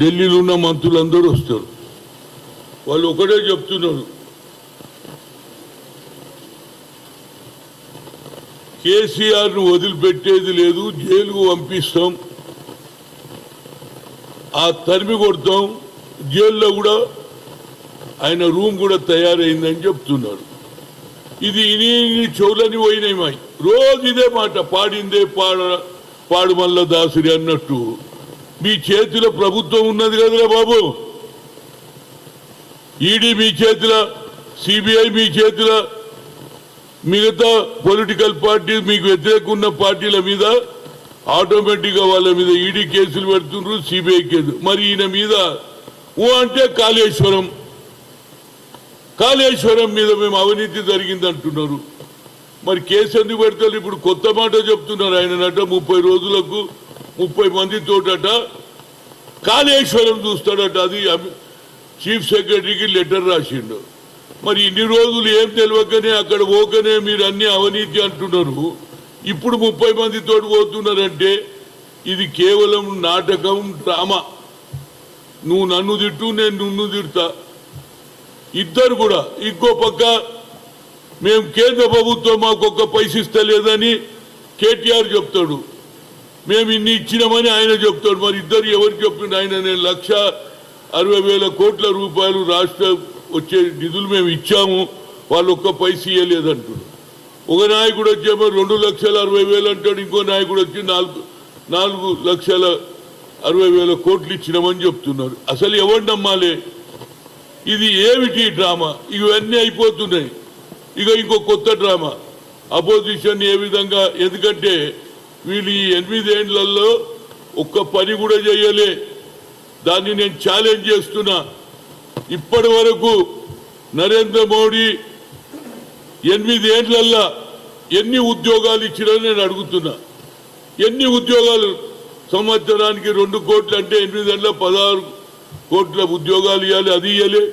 ఢిల్లీలో ఉన్న మంత్రులందరూ వస్తారు. వాళ్ళు ఒకటే చెప్తున్నారు, కేసీఆర్ను వదిలిపెట్టేది లేదు, జైలుకు పంపిస్తాం, ఆ తరిమి కొడతాం, జైల్లో కూడా ఆయన రూమ్ కూడా తయారైందని చెప్తున్నారు. ఇది ఇని చెవులని పోయినాయి. రోజు ఇదే మాట, పాడిందే పాడు మల్ల దాసురి అన్నట్టు. మీ చేతిలో ప్రభుత్వం ఉన్నది కదరా బాబు, ఈడీ మీ చేతిలో, సిబిఐ మీ చేతిలో, మిగతా పొలిటికల్ పార్టీ మీకు వ్యతిరేక ఉన్న పార్టీల మీద ఆటోమేటిక్గా వాళ్ళ మీద ఈడీ కేసులు పెడుతున్నారు, సిబిఐ కేసులు. మరి ఈయన మీద అంటే కాళేశ్వరం మీద మేము అవినీతి జరిగింది అంటున్నారు. మరి కేసు ఎందుకు పెడతారు? ఇప్పుడు కొత్త మాట చెప్తున్నారు. ఆయననట 30 రోజులకు 30 మందితోటట కాళేశ్వరం చూస్తాడట. అది చీఫ్ సెక్రటరీకి లెటర్ రాసిండు. మరి ఇన్ని రోజులు ఏం తెలియకనే అక్కడ పోకనే మీరు అన్ని అవినీతి అంటున్నారు. ఇప్పుడు 30 మందితో పోతున్నారంటే ఇది కేవలం నాటకం, డ్రామా. నువ్వు నన్ను తిట్టు, నేను నిన్ను తిడతా, ఇద్దరు కూడా. ఇంకో పక్క మేము కేంద్ర ప్రభుత్వం మాకు ఒక్క పైస ఇస్తలేదని కేటీఆర్ చెప్తాడు, మేము ఇన్ని ఇచ్చినామని ఆయన చెప్తాడు. మరి ఇద్దరు ఎవరు చెప్పిండు? ఆయన నేను 1,60,000 కోట్ల రూపాయలు రాష్ట్ర వచ్చే నిధులు మేము ఇచ్చాము, వాళ్ళు ఒక్క పైస ఇవ్వలేదంటాడు. ఒక నాయకుడు వచ్చేమో 2,60,000 అంటాడు, ఇంకో నాయకుడు వచ్చి 4,60,000 కోట్లు ఇచ్చినామని చెప్తున్నారు. అసలు ఎవరు నమ్మాలి? ఇది ఏమిటి డ్రామా? ఇవన్నీ అయిపోతున్నాయి. ఇక ఇంకో కొత్త డ్రామా, అపోజిషన్ ఏ విధంగా, ఎందుకంటే వీళ్ళు ఈ 8 ఏళ్లలో ఒక్క పని కూడా చేయలే. దాన్ని నేను ఛాలెంజ్ చేస్తున్నా. ఇప్పటి వరకు నరేంద్ర మోడీ 8 ఏళ్లల్లో ఎన్ని ఉద్యోగాలు ఇచ్చినా నేను అడుగుతున్నా. ఎన్ని ఉద్యోగాలు? సంవత్సరానికి 2 కోట్లు అంటే 8 ఏళ్ళ 16 కోట్ల ఉద్యోగాలు ఇవ్వాలి, అది ఇవ్వలే.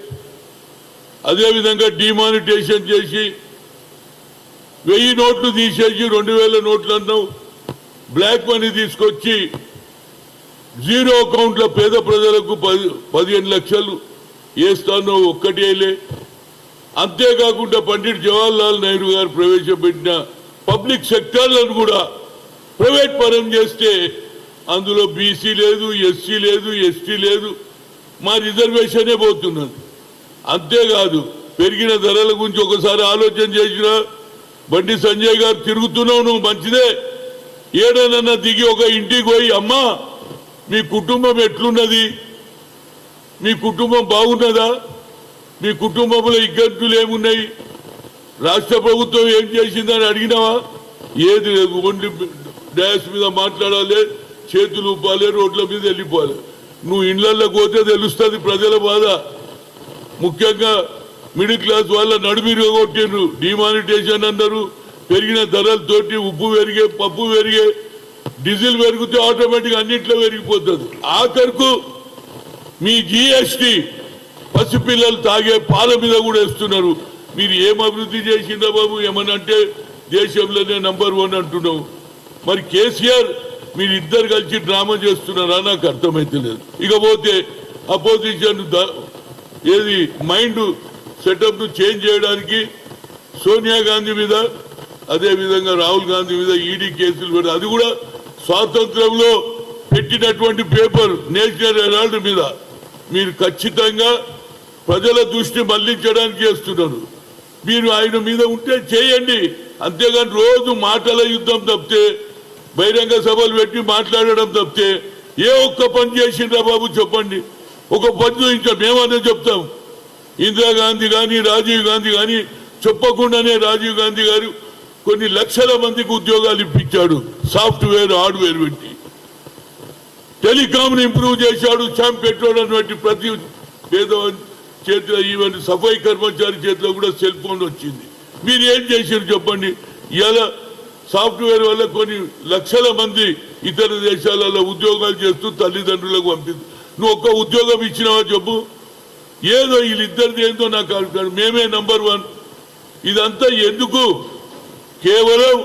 అదేవిధంగా డిమానిటైజేషన్ చేసి 1000 నోట్లు తీసేసి 2000 నోట్లు అన్నావు. బ్లాక్ మనీ తీసుకొచ్చి జీరో అకౌంట్ల పేద ప్రజలకు 15 లక్షలు వేస్తానో ఒక్కటి వేయలే. అంతేకాకుండా పండిట్ జవహర్లాల్ నెహ్రూ గారు ప్రవేశపెట్టిన పబ్లిక్ సెక్టార్లను కూడా ప్రైవేట్ పరం చేస్తే అందులో బీసీ లేదు, ఎస్సీ లేదు, ఎస్టీ లేదు, మా రిజర్వేషనే పోతున్నది. అంతేకాదు పెరిగిన ధరల గురించి ఒకసారి ఆలోచన చేసిన బండి సంజయ్ గారు తిరుగుతున్నావు, నువ్వు మంచిదే. ఏడనన్నా దిగి ఒక ఇంటికి పోయి, అమ్మా మీ కుటుంబం ఎట్లున్నది, మీ కుటుంబం బాగున్నదా, మీ కుటుంబంలో ఇబ్బందులు ఏమున్నాయి, రాష్ట్ర ప్రభుత్వం ఏం చేసిందని అడిగినావా? ఏది లేదు. ఓన్లీ డాష్ మీద మాట్లాడాలి, చేతులు ఊపాలి, రోడ్ల మీద వెళ్ళిపోవాలి. నువ్వు ఇళ్లలోకి పోతే తెలుస్తుంది ప్రజల బాధ. ముఖ్యంగా మిడిల్ క్లాస్ వాళ్ళ నడుమిరు కొట్టిండ్రు. డిమానిటైజేషన్ అన్నారు, పెరిగిన ధరలతోటి ఉప్పు పెరిగే, పప్పు పెరిగే, డీజిల్ పెరిగితే ఆటోమేటిక్ అన్నింటిలో పెరిగిపోతుంది. ఆఖరుకు మీ జిఎస్టీ పసిపిల్లలు తాగే పాల మీద కూడా వేస్తున్నారు. మీరు ఏం అభివృద్ధి చేసిందా బాబు? ఏమనంటే దేశంలోనే నంబర్ 1 అంటున్నావు. మరి కేసీఆర్ మీరిద్దరు కలిసి డ్రామా చేస్తున్నారా? నాకు అర్థమైతే లేదు. ఇకపోతే అపోజిషన్ ఏది మైండ్ సెటప్ ను చేంజ్ చేయడానికి సోనియా గాంధీ మీద, అదేవిధంగా రాహుల్ గాంధీ మీద ఈడీ కేసులు పెడతారు. అది కూడా స్వాతంత్రంలో పెట్టినటువంటి పేపర్ నేషనల్ హెరాల్డ్ మీద. మీరు ఖచ్చితంగా ప్రజల దృష్టి మళ్లించడానికి చేస్తున్నారు. మీరు ఆయన మీద ఉంటే చేయండి, అంతేగాని రోజు మాటల యుద్ధం తప్పితే, బహిరంగ సభలు పెట్టి మాట్లాడడం తప్పితే ఏ ఒక్క పని చేసిండ్రా బాబు చెప్పండి? ఒక పని చూపించాం, మేమనే చెప్తాం. ఇందిరాగాంధీ కానీ రాజీవ్ గాంధీ కానీ చెప్పకుండానే రాజీవ్ గాంధీ గారు కొన్ని లక్షల మందికి ఉద్యోగాలు ఇప్పించాడు, సాఫ్ట్వేర్ హార్డ్వేర్ పెట్టి. టెలికామ్ ని ఇంప్రూవ్ చేశాడు. శామ్ పెట్రోల్ అన్నటువంటి ప్రతి పేదవాడి చేతిలో, ఈవెన్ సఫాయి కర్మచారి చేతిలో కూడా సెల్ ఫోన్ వచ్చింది. మీరు ఏం చేశారు చెప్పండి? ఇలా సాఫ్ట్వేర్ వల్ల కొన్ని లక్షల మంది ఇతర దేశాలలో ఉద్యోగాలు చేస్తూ తల్లిదండ్రులకు పంపింది. నువ్వు ఒక్క ఉద్యోగం ఇచ్చినావా చెప్పు? ఏదో వీళ్ళిద్దరిది ఏందో నాకు అడుగుతాడు. మేమే నంబర్ 1. ఇదంతా ఎందుకు? కేవలం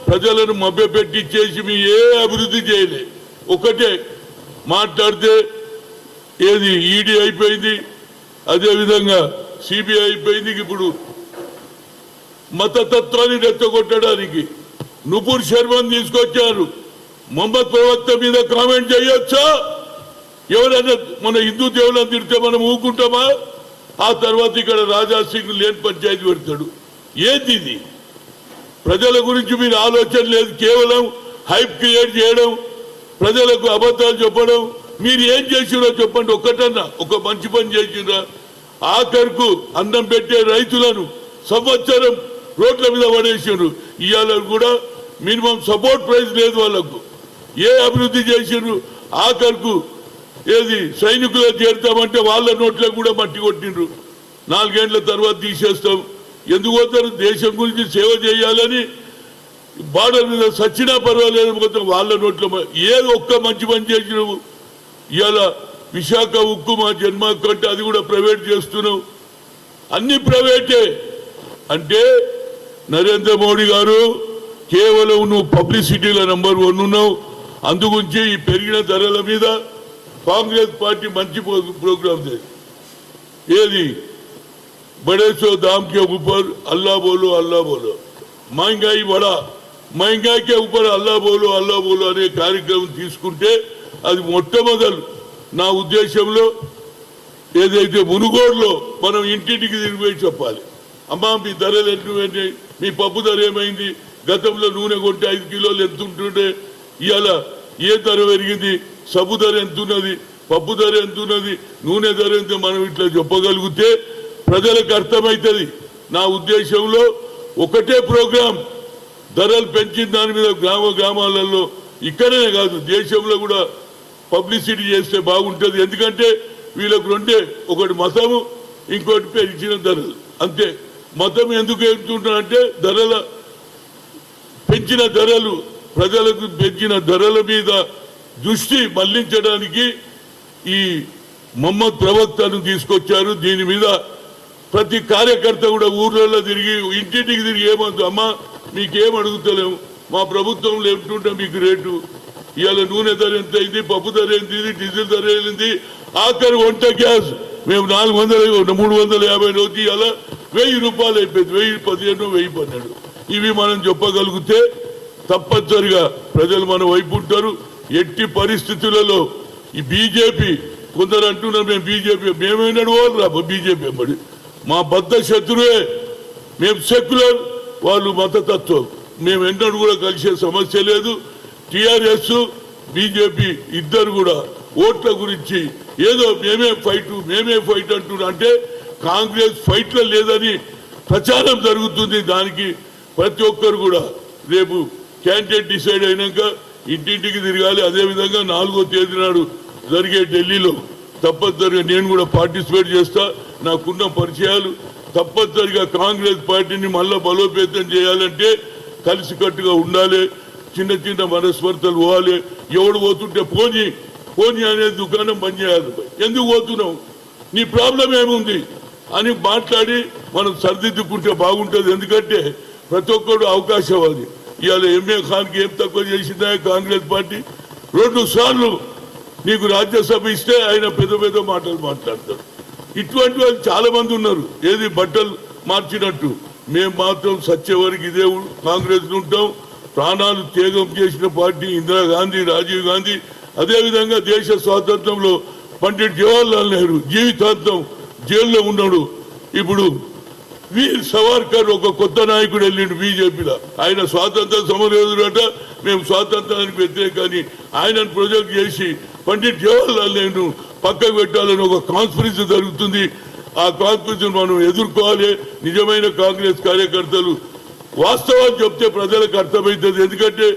ప్రజలను మభ్యపెట్టి చేసి మీ ఏ అభివృద్ధి చేయలే. ఒకటే మాట్లాడితే ఏది ఈడీ అయిపోయింది, అదేవిధంగా సిబిఐ అయిపోయింది. ఇప్పుడు మతతత్వాన్ని రెచ్చగొట్టడానికి నుపూర్ శర్మని తీసుకొచ్చారు. మొహమ్మద్ ప్రవక్త మీద కామెంట్ చేయొచ్చా? ఎవరైనా మన హిందూ దేవులను తిడితే మనం ఊరుకుంటామా? ఆ తర్వాత ఇక్కడ రాజా సింగ్ లేని పంచాయతీ పెడతాడు. ఏంది ఇది? ప్రజల గురించి మీరు ఆలోచన లేదు, కేవలం హైప్ క్రియేట్ చేయడం, ప్రజలకు అబద్ధాలు చెప్పడం. మీరు ఏం చేసిరో చెప్పండి, ఒక్కటన్నా ఒక మంచి పని చేసిరా? ఆఖరుకు అన్నం పెట్టే రైతులను సంవత్సరం రోడ్ల మీద పడేసారు. ఇవాళ కూడా మినిమం సపోర్ట్ ప్రైస్ లేదు వాళ్ళకు. ఏ అభివృద్ధి చేసిండ్రు? ఆఖరుకు ఏది సైనికులు చేరుతామంటే వాళ్ళ నోట్లో కూడా మట్టి కొట్టిండ్రు. 4 గంటల తర్వాత తీసేస్తాం. ఎందుకు పోతారు? దేశం గురించి సేవ చేయాలని బార్డర్ మీద సచ్చినా పర్వాలేదు, మొత్తం వాళ్ళ నోట్లో. ఏదో ఒక్క మంచి పని చేసినావు? ఇవాళ విశాఖ ఉక్కు మా జన్మ కంటే అది కూడా ప్రైవేట్ చేస్తున్నావు. అన్ని ప్రైవేటే. అంటే నరేంద్ర మోడీ గారు కేవలం నువ్వు పబ్లిసిటీలో నంబర్ 1 ఉన్నావు. అందుగురించి ఈ పెరిగిన ధరల మీద కాంగ్రెస్ పార్టీ మంచి ప్రోగ్రామ్ చేసి ఏది बड़े सो दाम के ऊपर अल्लाह बोलो महंगाई बड़ा महंगाई के ऊपर अल्लाह बोलो अने कार्यक्रम తీసుకుంటే అది మొట్టమొదలు నా ఉద్దేశంలో ఏదైతే మునుగోడులో మనం ఇంటింటికి తిరిగిపోయి చెప్పాలి. అమ్మా మీ ధరలు ఎంత, మీ పప్పు ధర ఏమైంది, గతంలో నూనె కొంటే 5 కిలోలు ఎంత ఉంటుండే, ఇవాళ ఏ ధర పెరిగింది, సబ్బు ధర ఎంత ఉన్నది, పప్పు ధర ఎంత ఉన్నది, నూనె ధర ఎంత, మనం ఇట్లా చెప్పగలిగితే ప్రజలకు అర్థమవుతుంది. నా ఉద్దేశంలో ఒకటే ప్రోగ్రాం ధరలు పెంచిన దాని మీద గ్రామాలలో ఇక్కడనే కాదు దేశంలో కూడా పబ్లిసిటీ చేస్తే బాగుంటుంది. ఎందుకంటే వీళ్ళకు రెండే, ఒకటి మతము, ఇంకోటి పెంచిన ధరలు. అంతే. మతం ఎందుకు ఎంతుంటారంటే పెంచిన ధరలు ప్రజలకు పెంచిన ధరల మీద దృష్టి మళ్లించడానికి ఈ మొహమ్మద్ ప్రవక్తను తీసుకొచ్చారు. దీని మీద ప్రతి కార్యకర్త కూడా ఊర్లలో తిరిగి ఇంటింటికి తిరిగి ఏమంటు అమ్మా మీకేం అడుగుతలేము, మా ప్రభుత్వంలో ఏమిటుంటే మీకు రేటు, ఇవాళ నూనె ధర ఎంత అయింది, పప్పు ధర ఎంత, డీజిల్ ధర ఏంది, ఆఖరి వంట గ్యాస్ మేము 400 350 రోజు ఇవాళ 1000 రూపాయలు అయిపోయింది. 1015 1012 ఇవి మనం చెప్పగలిగితే తప్పనిసరిగా ప్రజలు మన వైపు ఉంటారు. ఎట్టి పరిస్థితులలో ఈ బీజేపీ కొందరు అంటున్నారు మేము బీజేపీ, మేమేనాడు రా బీజేపీ అమ్మడి, మా బద్ద శత్రువే. మేము సెక్యులర్, వాళ్ళు మతతత్వం. మేము ఎన్నడూ కూడా కలిసే సమస్య లేదు. టిఆర్ఎస్ బీజేపీ ఇద్దరు కూడా ఓట్ల గురించి ఏదో మేమే ఫైట్ అంటున్నారు. అంటే కాంగ్రెస్ ఫైట్లో లేదని ప్రచారం జరుగుతుంది. దానికి ప్రతి ఒక్కరు కూడా రేపు క్యాండిడేట్ డిసైడ్ అయినాక ఇంటింటికి తిరగాలి. అదేవిధంగా 4వ తేదీ నాడు జరిగే ఢిల్లీలో తప్పనిసరిగా నేను కూడా పార్టిసిపేట్ చేస్తా. నాకున్న పరిచయాలు తప్పనిసరిగా కాంగ్రెస్ పార్టీని మళ్ళా బలోపేతం చేయాలంటే కలిసికట్టుగా ఉండాలి. చిన్న చిన్న మనస్పర్ధలు పోవాలి. ఎవడు పోతుంటే పోనీ అనే దుకాణం బంద్ చేయాలి. ఎందుకు పోతున్నావు, నీ ప్రాబ్లం ఏముంది అని మాట్లాడి మనం సరిదిద్దుకుంటే బాగుంటుంది. ఎందుకంటే ప్రతి ఒక్కరు అవకాశవాది. ఇవాళ ఎంఏ ఖాన్కి ఏం తక్కువ చేసిందా కాంగ్రెస్ పార్టీ? 2 సార్లు నీకు రాజ్యసభ ఇస్తే ఆయన పెద్ద మాటలు మాట్లాడతారు. ఇటువంటి వాళ్ళు చాలా మంది ఉన్నారు. ఏది బట్టలు మార్చినట్టు. మేము మాత్రం సత్యవరకు ఇదే కాంగ్రెస్ ఉంటాం. ప్రాణాలు త్యాగం చేసిన పార్టీ ఇందిరాగాంధీ, రాజీవ్ గాంధీ. అదేవిధంగా దేశ స్వాతంత్రంలో పండిట్ జవహర్లాల్ నెహ్రూ జీవితాంతం జైల్లో ఉన్నాడు. ఇప్పుడు వీర్ సవార్కర్ ఒక కొత్త నాయకుడు వెళ్ళిండు బీజేపీలో. ఆయన స్వాతంత్ర సమరయోధుడట, మేము స్వాతంత్రానికి వ్యతిరేకాన్ని ఆయనను ప్రొజెక్ట్ చేసి పండిట్ జవహర్లాల్ నెహ్రూ పక్కకు పెట్టాలని ఒక కాన్ఫరెన్స్ జరుగుతుంది. ఆ కాన్ఫరెన్స్ మనం ఎదుర్కోవాలి. నిజమైన కాంగ్రెస్ కార్యకర్తలు వాస్తవాలు చెప్తే ప్రజలకు అర్థమవుతుంది. ఎందుకంటే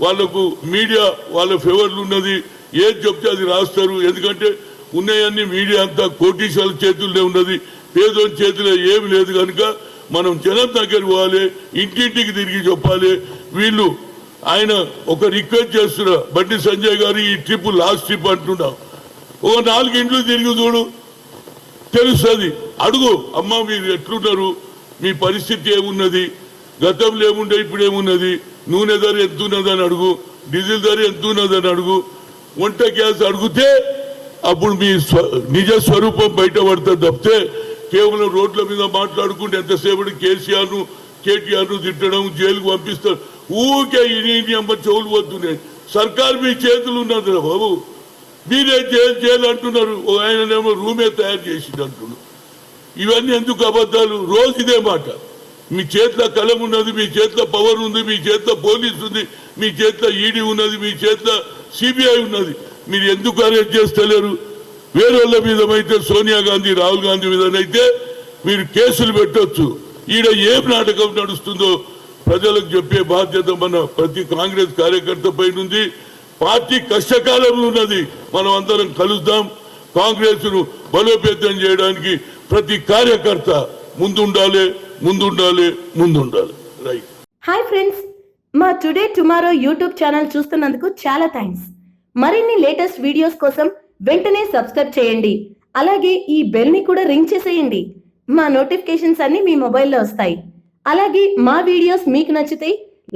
వాళ్లకు మీడియా వాళ్ళ ఫేవర్లు ఉన్నది. ఏది చెప్తే అది రాస్తారు. ఎందుకంటే ఉన్నాయన్నీ మీడియా అంతా కోటీశ్వరుల చేతుల్లో ఉన్నది, పేదోని చేతిలో ఏమి లేదు. కనుక మనం జనం దగ్గర పోవాలి, ఇంటింటికి తిరిగి చెప్పాలి. వీళ్ళు ఆయన ఒక రిక్వెస్ట్ చేస్తున్నారు, బండి సంజయ్ గారు ఈ ట్రిప్ లాస్ట్ ట్రిప్ అంటున్నాం. ఒక 4 ఇండ్లు తిరిగి చూడు, తెలుస్తుంది. అడుగు అమ్మ మీరు ఎట్లున్నారు, మీ పరిస్థితి ఏమున్నది, గతంలో ఏముండే ఇప్పుడు ఏమున్నది, నూనె ధర ఎంత ఉన్నదని అడుగు, డీజిల్ ధర ఎంత ఉన్నదని అడుగు, వంట గ్యాస్ అడిగితే అప్పుడు మీ నిజ స్వరూపం బయటపడుతుంది తప్పితే కేవలం రోడ్ల మీద మాట్లాడుకుంటే ఎంతసేపటి కేసీఆర్ను కేటీఆర్ను తిట్టడం జైలుకు పంపిస్తారు. ఊరికే ఇని అమ్మ చెవులు పోతున్నాయి. సర్కారు మీ చేతులు ఉన్నది బాబు, మీరే జైలు అంటున్నారు. ఆయననేమో రూమే తయారు చేసింది అంటున్నారు. ఇవన్నీ ఎందుకు అబద్ధాలు? రోజు ఇదే మాట. మీ చేతిలో కలం ఉన్నది, మీ చేతిలో పవర్ ఉంది, మీ చేతిలో పోలీసు ఉంది, మీ చేతిలో ఈడీ ఉన్నది, మీ చేతిలో సిబిఐ ఉన్నది. మీరు ఎందుకు అరెస్ట్ చేస్తలేరు? వేరేళ్ళ మీద అయితే సోనియా గాంధీ రాహుల్ గాంధీ మీదనైతే మీరు కేసులు పెట్టొచ్చు. ఈడ ఏం నాటకం నడుస్తుందో ప్రజలకు చెప్పే బాధ్యత మన ప్రతి కాంగ్రెస్ కార్యకర్త పైన ఉంది. పార్టీ కష్టకాలంలో ఉన్నది. మనం అందరం కలుద్దాం. కాంగ్రెస్ ను బలోపేతం చేయడానికి ప్రతి కార్యకర్త ముందుండాలి. రైట్. హాయ్ ఫ్రెండ్స్, మా టుడే టుమారో యూట్యూబ్ ఛానల్ చూస్తున్నందుకు చాలా థ్యాంక్స్. మరిన్ని లేటెస్ట్ వీడియోస్ కోసం వెంటనే సబ్స్క్రైబ్ చేయండి. అలాగే ఈ బెల్ ని కూడా రింగ్ చేసేయండి. మా నోటిఫికేషన్స్ అన్ని మీ మొబైల్లో వస్తాయి. అలాగే మా వీడియోస్ మీకు నచ్చితే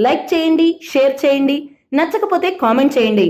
లైక్ చేయండి, షేర్ చేయండి, నచ్చకపోతే కామెంట్ చేయండి.